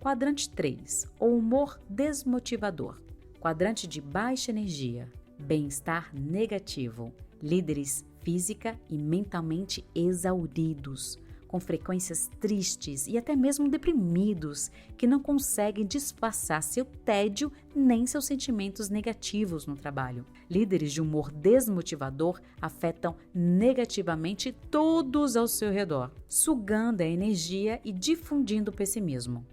Quadrante 3, o humor desmotivador. Quadrante de baixa energia, bem-estar negativo, líderes física e mentalmente exauridos, com frequências tristes e até mesmo deprimidos, que não conseguem disfarçar seu tédio nem seus sentimentos negativos no trabalho. Líderes de humor desmotivador afetam negativamente todos ao seu redor, sugando a energia e difundindo o pessimismo.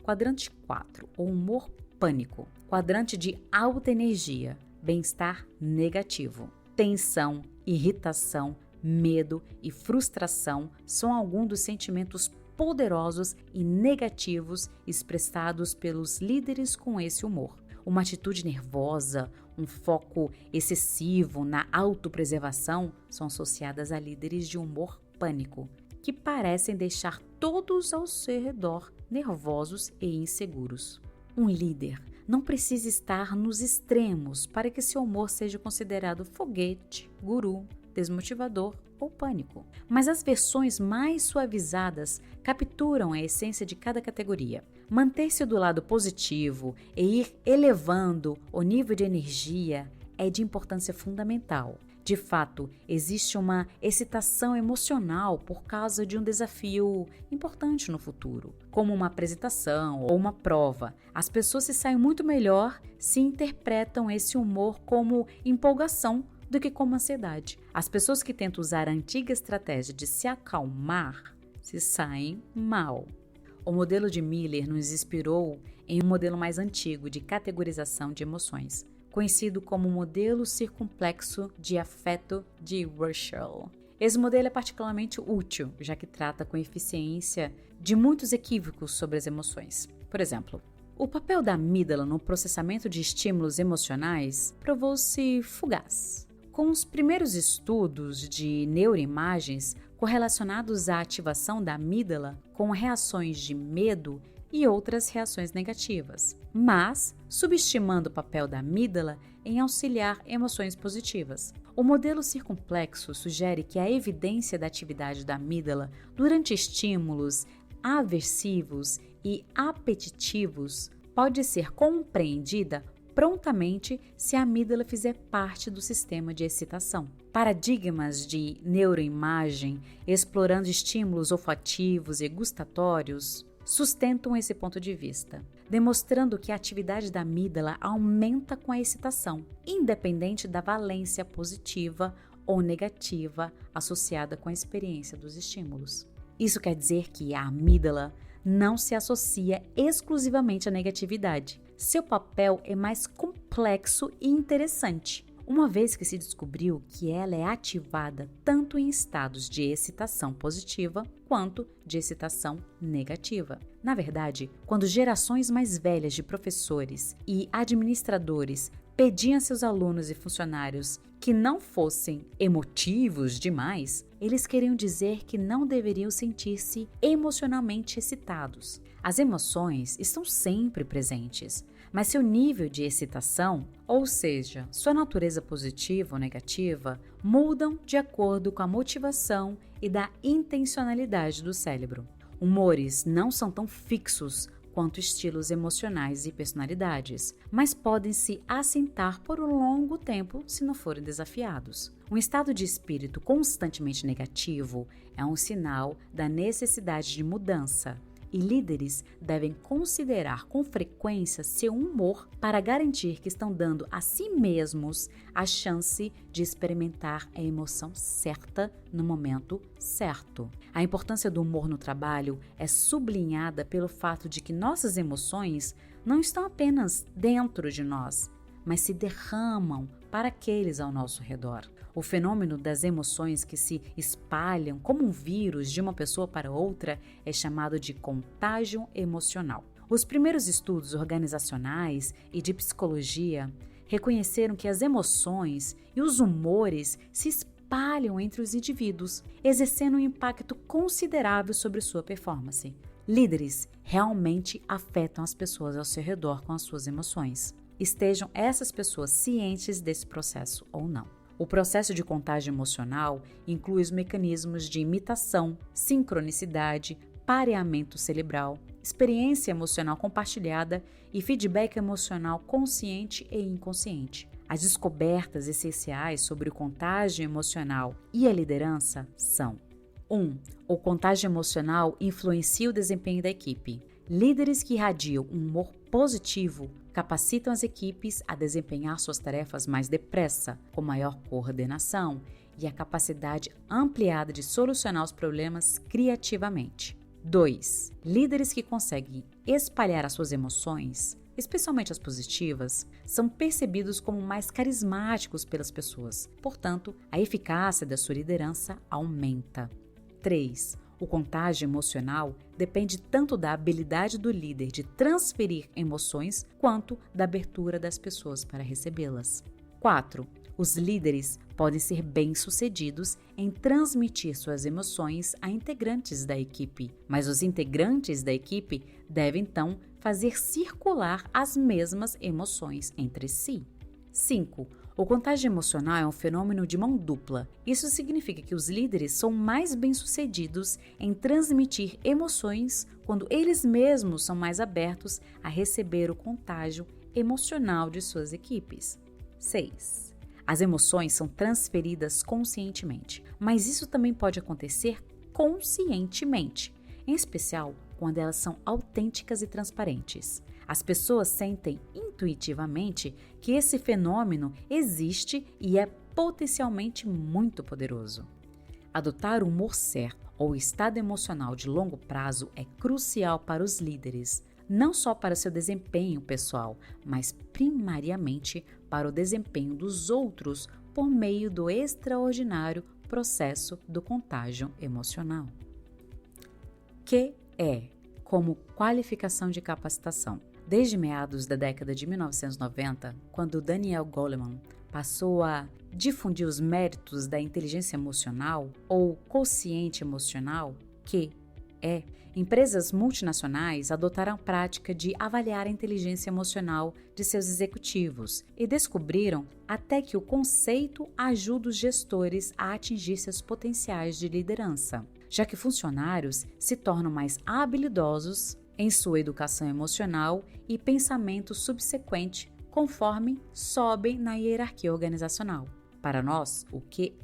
Quadrante 4, o humor pânico. Quadrante de alta energia, bem-estar negativo. Tensão, irritação, medo e frustração são alguns dos sentimentos poderosos e negativos expressados pelos líderes com esse humor. Uma atitude nervosa, um foco excessivo na autopreservação são associadas a líderes de humor pânico, que parecem deixar todos ao seu redor nervosos e inseguros. Um líder não precisa estar nos extremos para que seu humor seja considerado foguete, guru, desmotivador ou pânico. Mas as versões mais suavizadas capturam a essência de cada categoria. Manter-se do lado positivo e ir elevando o nível de energia é de importância fundamental. De fato, existe uma excitação emocional por causa de um desafio importante no futuro, como uma apresentação ou uma prova. As pessoas se saem muito melhor se interpretam esse humor como empolgação do que como ansiedade. As pessoas que tentam usar a antiga estratégia de se acalmar se saem mal. O modelo de Miller nos inspirou em um modelo mais antigo de categorização de emoções, conhecido como modelo circunplexo de afeto de Russell. Esse modelo é particularmente útil, já que trata com eficiência de muitos equívocos sobre as emoções. Por exemplo, o papel da amígdala no processamento de estímulos emocionais provou-se fugaz. Com os primeiros estudos de neuroimagens correlacionados à ativação da amígdala com reações de medo e outras reações negativas, mas subestimando o papel da amígdala em auxiliar emoções positivas. O modelo circunplexo sugere que a evidência da atividade da amígdala durante estímulos aversivos e apetitivos pode ser compreendida prontamente se a amígdala fizer parte do sistema de excitação. Paradigmas de neuroimagem, explorando estímulos olfativos e gustatórios, sustentam esse ponto de vista, demonstrando que a atividade da amígdala aumenta com a excitação, independente da valência positiva ou negativa associada com a experiência dos estímulos. Isso quer dizer que a amígdala não se associa exclusivamente à negatividade. Seu papel é mais complexo e interessante, uma vez que se descobriu que ela é ativada tanto em estados de excitação positiva quanto de excitação negativa. Na verdade, quando gerações mais velhas de professores e administradores pediam a seus alunos e funcionários que não fossem emotivos demais, eles queriam dizer que não deveriam sentir-se emocionalmente excitados. As emoções estão sempre presentes, mas seu nível de excitação, ou seja, sua natureza positiva ou negativa, mudam de acordo com a motivação e da intencionalidade do cérebro. Humores não são tão fixos quanto estilos emocionais e personalidades, mas podem se assentar por um longo tempo se não forem desafiados. Um estado de espírito constantemente negativo é um sinal da necessidade de mudança, e líderes devem considerar com frequência seu humor para garantir que estão dando a si mesmos a chance de experimentar a emoção certa no momento certo. A importância do humor no trabalho é sublinhada pelo fato de que nossas emoções não estão apenas dentro de nós, mas se derramam para aqueles ao nosso redor. O fenômeno das emoções que se espalham como um vírus de uma pessoa para outra é chamado de contágio emocional. Os primeiros estudos organizacionais e de psicologia reconheceram que as emoções e os humores se espalham entre os indivíduos, exercendo um impacto considerável sobre sua performance. Líderes realmente afetam as pessoas ao seu redor com as suas emoções. Estejam essas pessoas cientes desse processo ou não. O processo de contágio emocional inclui os mecanismos de imitação, sincronicidade, pareamento cerebral, experiência emocional compartilhada e feedback emocional consciente e inconsciente. As descobertas essenciais sobre o contágio emocional e a liderança são: 1. O contágio emocional influencia o desempenho da equipe. Líderes que irradiam um humor positivo capacitam as equipes a desempenhar suas tarefas mais depressa, com maior coordenação e a capacidade ampliada de solucionar os problemas criativamente. 2. Líderes que conseguem espalhar as suas emoções, especialmente as positivas, são percebidos como mais carismáticos pelas pessoas. Portanto, a eficácia da sua liderança aumenta. 3. O contágio emocional depende tanto da habilidade do líder de transferir emoções quanto da abertura das pessoas para recebê-las. 4. Os líderes podem ser bem-sucedidos em transmitir suas emoções a integrantes da equipe, mas os integrantes da equipe devem então fazer circular as mesmas emoções entre si. 5. O contágio emocional é um fenômeno de mão dupla. Isso significa que os líderes são mais bem-sucedidos em transmitir emoções quando eles mesmos são mais abertos a receber o contágio emocional de suas equipes. 6. As emoções são transferidas conscientemente, mas isso também pode acontecer conscientemente, em especial quando elas são autênticas e transparentes. As pessoas sentem intuitivamente que esse fenômeno existe e é potencialmente muito poderoso. Adotar o humor certo ou estado emocional de longo prazo é crucial para os líderes, não só para seu desempenho pessoal, mas primariamente para o desempenho dos outros por meio do extraordinário processo do contágio emocional. QE como qualificação de capacitação. Desde meados da década de 1990, quando Daniel Goleman passou a difundir os méritos da inteligência emocional ou quociente emocional, QE, empresas multinacionais adotaram a prática de avaliar a inteligência emocional de seus executivos e descobriram até que o conceito ajuda os gestores a atingir seus potenciais de liderança, já que funcionários se tornam mais habilidosos em sua educação emocional e pensamento subsequente conforme sobem na hierarquia organizacional. Para nós, o que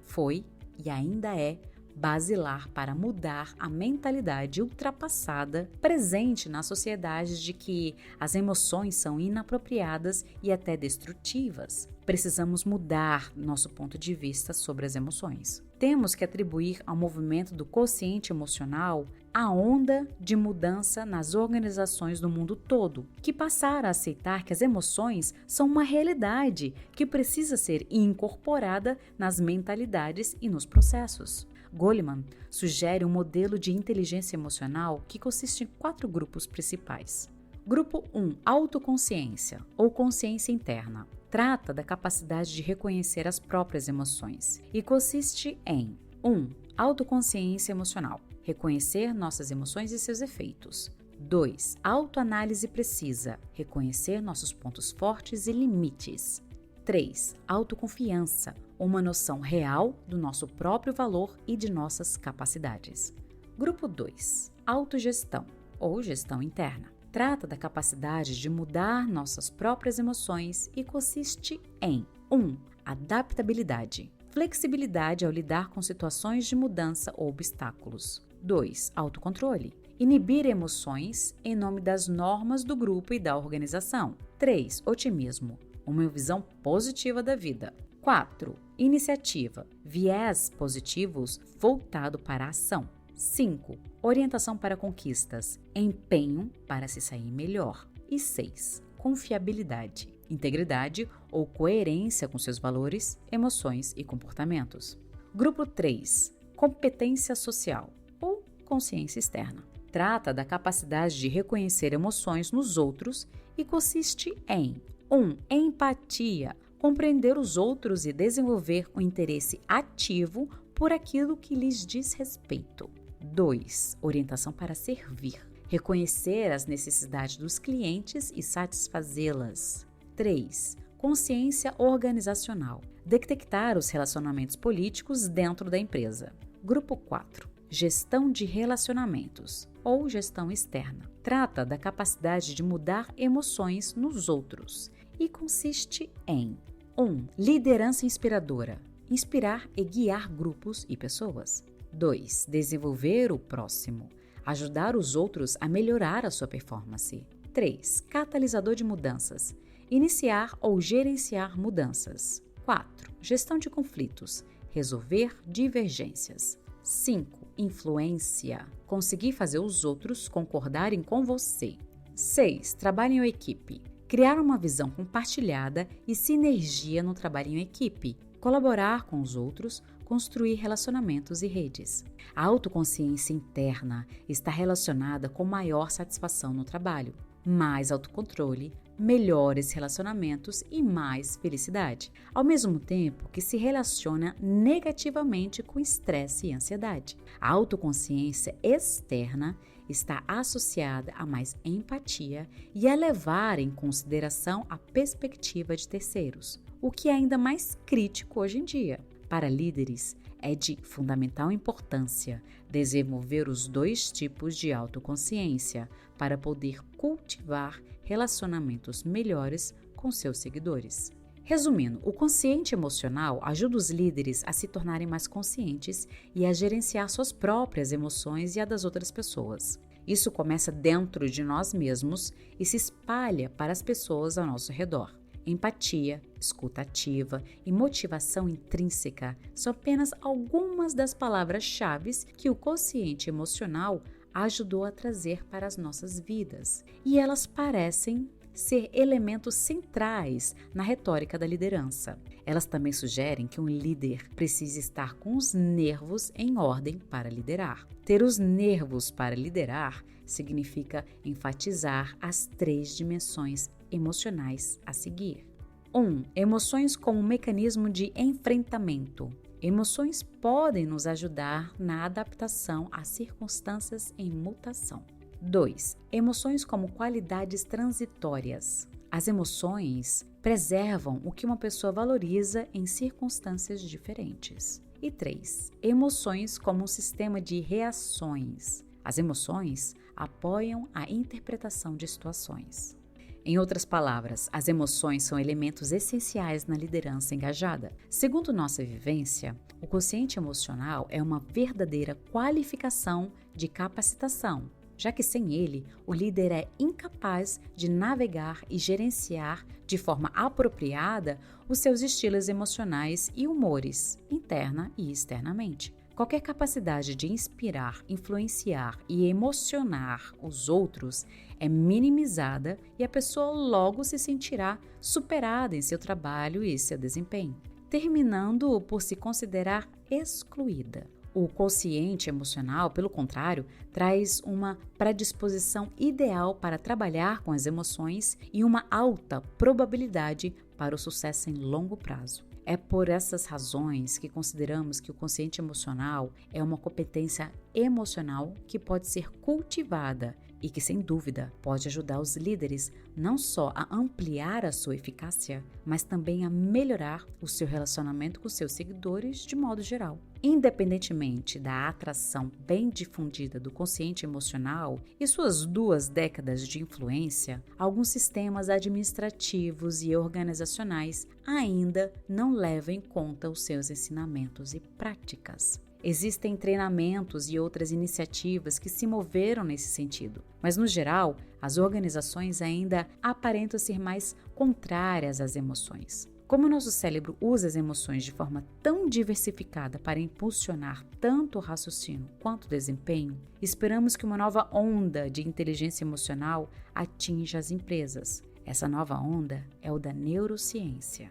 foi e ainda é basilar para mudar a mentalidade ultrapassada presente na sociedade de que as emoções são inapropriadas e até destrutivas. Precisamos mudar nosso ponto de vista sobre as emoções. Temos que atribuir ao movimento do quociente emocional a onda de mudança nas organizações do mundo todo, que passaram a aceitar que as emoções são uma realidade que precisa ser incorporada nas mentalidades e nos processos. Goleman sugere um modelo de inteligência emocional que consiste em 4 grupos principais. Grupo 1, autoconsciência ou consciência interna. Trata da capacidade de reconhecer as próprias emoções e consiste em 1. Autoconsciência emocional. Reconhecer nossas emoções e seus efeitos. 2. Autoanálise precisa. Reconhecer nossos pontos fortes e limites. 3. Autoconfiança. Uma noção real do nosso próprio valor e de nossas capacidades. Grupo 2. Autogestão ou gestão interna. Trata da capacidade de mudar nossas próprias emoções e consiste em 1. Adaptabilidade. Flexibilidade ao lidar com situações de mudança ou obstáculos. 2. Autocontrole. Inibir emoções em nome das normas do grupo e da organização. 3. Otimismo. Uma visão positiva da vida. 4. Iniciativa. Viés positivos voltado para a ação. 5. Orientação para conquistas. Empenho para se sair melhor. E 6. Confiabilidade. Integridade ou coerência com seus valores, emoções e comportamentos. Grupo 3. Competência social ou consciência externa. Trata da capacidade de reconhecer emoções nos outros e consiste em 1. Empatia. Compreender os outros e desenvolver um interesse ativo por aquilo que lhes diz respeito. 2. Orientação para servir. Reconhecer as necessidades dos clientes e satisfazê-las. 3. Consciência organizacional. Detectar os relacionamentos políticos dentro da empresa. Grupo 4. gestão de relacionamentos ou gestão externa. Trata da capacidade de mudar emoções nos outros e consiste em 1. Liderança inspiradora. Inspirar e guiar grupos e pessoas. 2. Desenvolver o próximo. Ajudar os outros a melhorar a sua performance. 3. Catalisador de mudanças. Iniciar ou gerenciar mudanças. 4. Gestão de conflitos. Resolver divergências. 5. Influência. Conseguir fazer os outros concordarem com você. 6. Trabalho em equipe. Criar uma visão compartilhada e sinergia no trabalho em equipe. Colaborar com os outros, construir relacionamentos e redes. A autoconsciência interna está relacionada com maior satisfação no trabalho, mais autocontrole, melhores relacionamentos e mais felicidade, ao mesmo tempo que se relaciona negativamente com estresse e ansiedade. A autoconsciência externa está associada a mais empatia e a levar em consideração a perspectiva de terceiros, o que é ainda mais crítico hoje em dia. Para líderes, é de fundamental importância desenvolver os dois tipos de autoconsciência para poder cultivar relacionamentos melhores com seus seguidores. Resumindo, o consciente emocional ajuda os líderes a se tornarem mais conscientes e a gerenciar suas próprias emoções e a das outras pessoas. Isso começa dentro de nós mesmos e se espalha para as pessoas ao nosso redor. Empatia, escuta ativa e motivação intrínseca são apenas algumas das palavras-chave que o consciente emocional ajudou a trazer para as nossas vidas, e elas parecem ser elementos centrais na retórica da liderança. Elas também sugerem que um líder precisa estar com os nervos em ordem para liderar. Ter os nervos para liderar significa enfatizar as 3 dimensões emocionais a seguir. 1. Emoções como mecanismo de enfrentamento. Emoções podem nos ajudar na adaptação a circunstâncias em mutação. 2. Emoções como qualidades transitórias. As emoções preservam o que uma pessoa valoriza em circunstâncias diferentes. E 3. Emoções como um sistema de reações. As emoções apoiam a interpretação de situações. Em outras palavras, as emoções são elementos essenciais na liderança engajada. Segundo nossa vivência, o quociente emocional é uma verdadeira qualificação de capacitação, já que sem ele, o líder é incapaz de navegar e gerenciar de forma apropriada os seus estilos emocionais e humores, interna e externamente. Qualquer capacidade de inspirar, influenciar e emocionar os outros é minimizada e a pessoa logo se sentirá superada em seu trabalho e seu desempenho, terminando por se considerar excluída. O quociente emocional, pelo contrário, traz uma predisposição ideal para trabalhar com as emoções e uma alta probabilidade para o sucesso em longo prazo. É por essas razões que consideramos que o quociente emocional é uma competência emocional que pode ser cultivada e que, sem dúvida, pode ajudar os líderes não só a ampliar a sua eficácia, mas também a melhorar o seu relacionamento com seus seguidores de modo geral. Independentemente da atração bem difundida do quociente emocional e suas 2 décadas de influência, alguns sistemas administrativos e organizacionais ainda não levam em conta os seus ensinamentos e práticas. Existem treinamentos e outras iniciativas que se moveram nesse sentido, mas no geral, as organizações ainda aparentam ser mais contrárias às emoções. Como o nosso cérebro usa as emoções de forma tão diversificada para impulsionar tanto o raciocínio quanto o desempenho, esperamos que uma nova onda de inteligência emocional atinja as empresas. Essa nova onda é o da neurociência.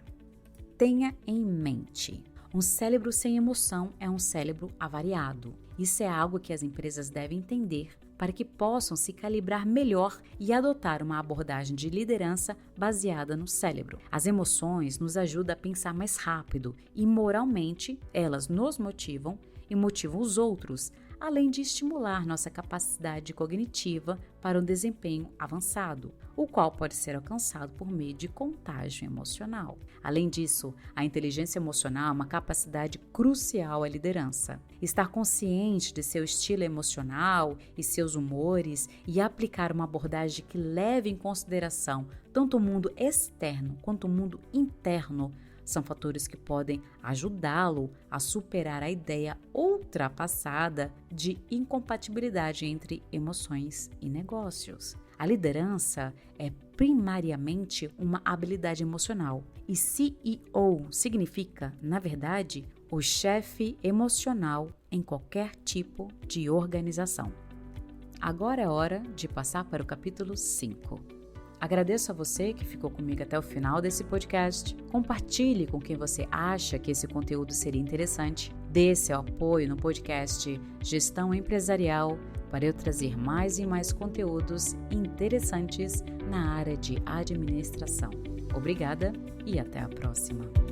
Tenha em mente: um cérebro sem emoção é um cérebro avariado. Isso é algo que as empresas devem entender para que possam se calibrar melhor e adotar uma abordagem de liderança baseada no cérebro. As emoções nos ajudam a pensar mais rápido e moralmente elas nos motivam e motivam os outros além de estimular nossa capacidade cognitiva para um desempenho avançado, o qual pode ser alcançado por meio de contágio emocional. Além disso, a inteligência emocional é uma capacidade crucial à liderança. Estar consciente de seu estilo emocional e seus humores e aplicar uma abordagem que leve em consideração tanto o mundo externo quanto o mundo interno são fatores que podem ajudá-lo a superar a ideia ultrapassada de incompatibilidade entre emoções e negócios. A liderança é primariamente uma habilidade emocional e CEO significa, na verdade, o chefe emocional em qualquer tipo de organização. Agora é hora de passar para o capítulo 5. Agradeço a você que ficou comigo até o final desse podcast. Compartilhe com quem você acha que esse conteúdo seria interessante. Dê seu apoio no podcast Gestão Empresarial para eu trazer mais e mais conteúdos interessantes na área de administração. Obrigada e até a próxima.